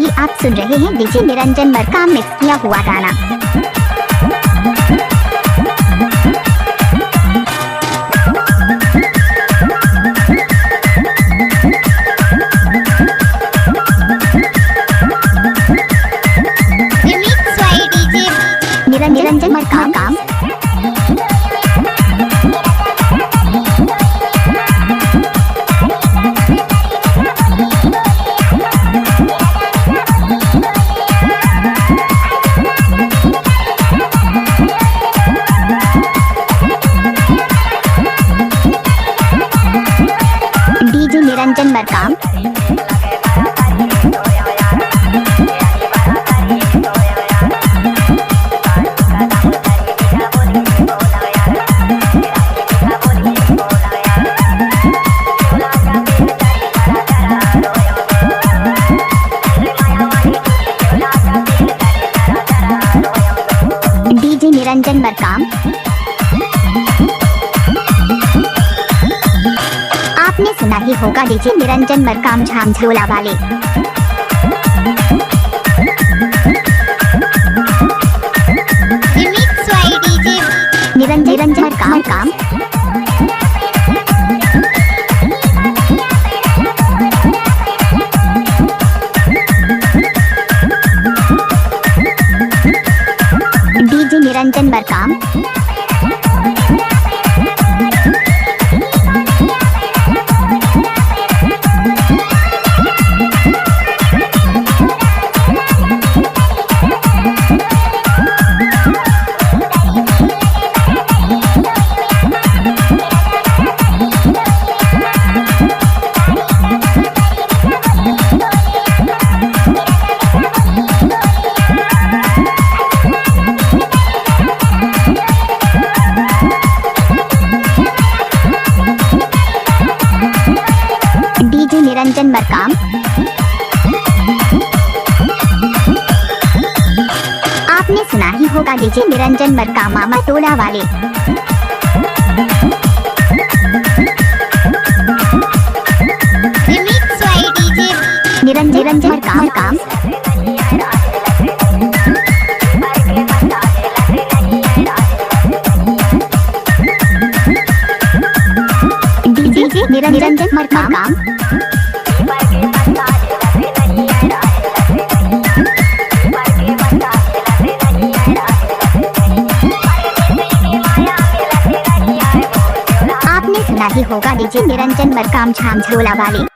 अभी आप सुन रहे हैं डीजे निरंजन मरकाम मिक्स किया हुआ गाना। निरंजन मरकाम काम डीजे निरंजन मरकाम डीजे निरंजन मरकाम। आपने सुना ही होगा डीजे निरंजन मरकाम झामझोला वाले। निरंजन मरकाम डीजे निरंजन मरकाम। डीजे निरंजन मरकाम। आपने सुना ही होगा डीजे निरंजन मरकाम मामा टोला वाले। निरंजन मरकाम डीजे निरंजन मरकाम। आपने सुना ही होगा डीजे निरंजन मरकाम झामझोला वाले।